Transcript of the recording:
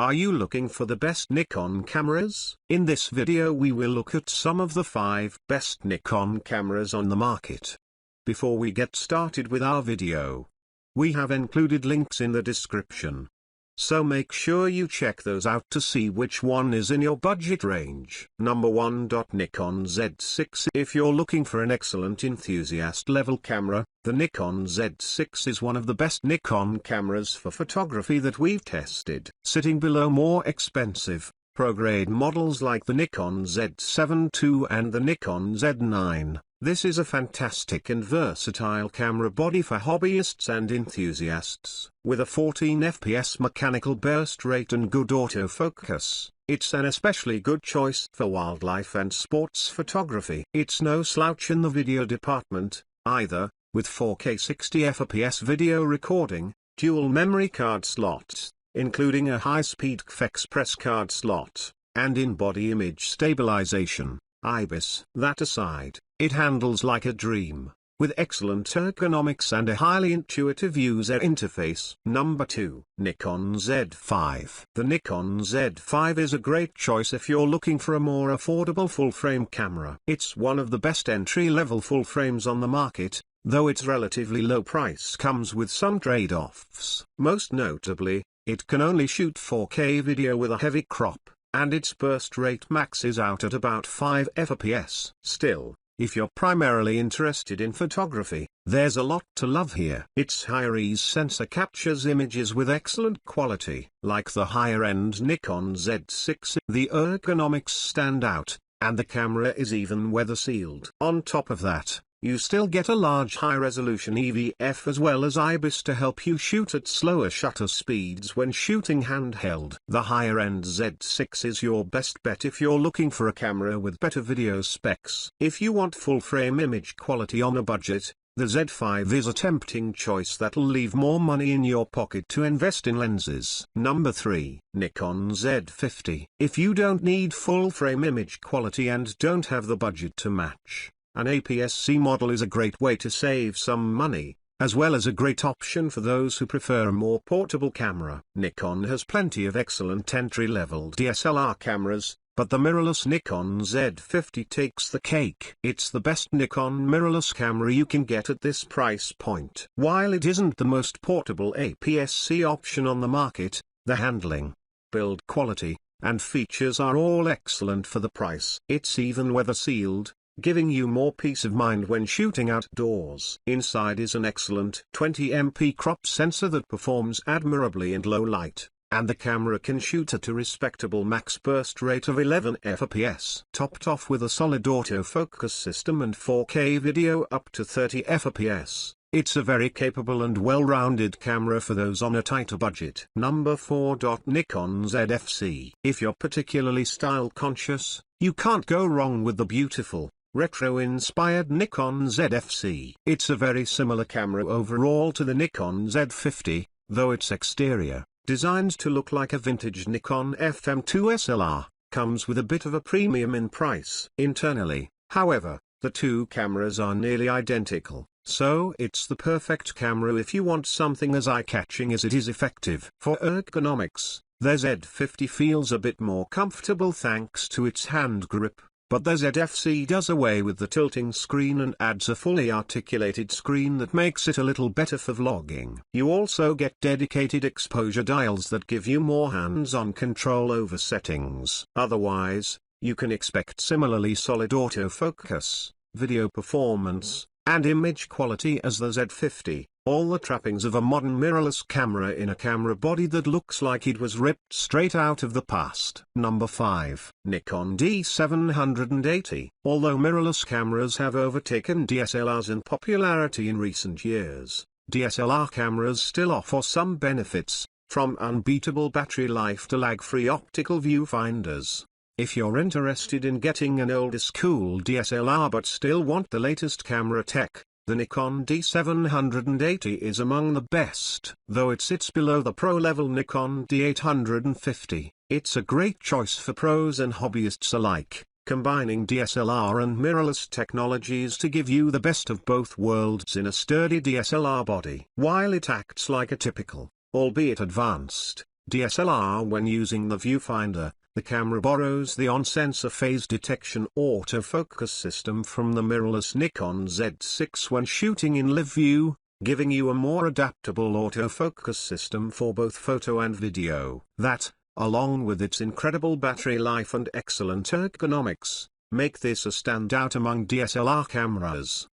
Are you looking for the best Nikon cameras? In this video we will look at some of the 5 best Nikon cameras on the market. Before we get started with our video, we have included links in the description, so make sure you check those out to see which one is in your budget range. Number 1. Nikon Z6. If you're looking for an excellent enthusiast level camera, the Nikon Z6 is one of the best Nikon cameras for photography that we've tested. Sitting below more expensive, pro-grade models like the Nikon Z780 and the Nikon Z9, this is a fantastic and versatile camera body for hobbyists and enthusiasts. With a 14 fps mechanical burst rate and good autofocus, it's an especially good choice for wildlife and sports photography. It's no slouch in the video department, either, with 4K 60 fps video recording, dual memory card slots, including a high-speed CF Express card slot, and in-body image stabilization, IBIS. That aside, it handles like a dream, with excellent ergonomics and a highly intuitive user interface. Number 2. Nikon Z5. The Nikon Z5 is a great choice if you're looking for a more affordable full-frame camera. It's one of the best entry-level full-frames on the market, though its relatively low price comes with some trade-offs. Most notably, it can only shoot 4K video with a heavy crop, and its burst rate maxes out at about 5 fps. Still, if you're primarily interested in photography, there's a lot to love here. Its high-res sensor captures images with excellent quality. Like the higher-end Nikon Z6, the ergonomics stand out, and the camera is even weather-sealed. On top of that, you still get a large high-resolution EVF as well as IBIS to help you shoot at slower shutter speeds when shooting handheld. The higher-end Z6 is your best bet if you're looking for a camera with better video specs. If you want full-frame image quality on a budget, the Z5 is a tempting choice that'll leave more money in your pocket to invest in lenses. Number 3. Nikon Z50. If you don't need full-frame image quality and don't have the budget to match, an APS-C model is a great way to save some money, as well as a great option for those who prefer a more portable camera. Nikon has plenty of excellent entry-level DSLR cameras, but the mirrorless Nikon Z50 takes the cake. It's the best Nikon mirrorless camera you can get at this price point. While it isn't the most portable APS-C option on the market, the handling, build quality, and features are all excellent for the price. It's even weather-sealed, giving you more peace of mind when shooting outdoors. Inside is an excellent 20MP crop sensor that performs admirably in low light, and the camera can shoot at a respectable max burst rate of 11 fps. Topped off with a solid autofocus system and 4K video up to 30 fps. It's a very capable and well-rounded camera for those on a tighter budget. Number 4. Nikon ZFC. If you're particularly style-conscious, you can't go wrong with the beautiful, retro-inspired Nikon ZFC. It's a very similar camera overall to the Nikon Z50, though its exterior, designed to look like a vintage Nikon FM2 SLR, comes with a bit of a premium in price. Internally, however, the two cameras are nearly identical, so it's the perfect camera if you want something as eye-catching as it is effective. For ergonomics, the Z50 feels a bit more comfortable thanks to its hand grip, but the ZFC does away with the tilting screen and adds a fully articulated screen that makes it a little better for vlogging. You also get dedicated exposure dials that give you more hands-on control over settings. Otherwise, you can expect similarly solid autofocus, video performance, and image quality as the Z50, all the trappings of a modern mirrorless camera in a camera body that looks like it was ripped straight out of the past. Number 5. Nikon D780. Although mirrorless cameras have overtaken DSLRs in popularity in recent years, DSLR cameras still offer some benefits, from unbeatable battery life to lag-free optical viewfinders. If you're interested in getting an older school DSLR but still want the latest camera tech, the Nikon D780 is among the best. Though it sits below the pro-level Nikon D850, it's a great choice for pros and hobbyists alike, combining DSLR and mirrorless technologies to give you the best of both worlds in a sturdy DSLR body. While it acts like a typical, albeit advanced, DSLR. When using the viewfinder, the camera borrows the on-sensor phase detection autofocus system from the mirrorless Nikon Z6 when shooting in live view, giving you a more adaptable autofocus system for both photo and video. That, along with its incredible battery life and excellent ergonomics, make this a standout among DSLR cameras.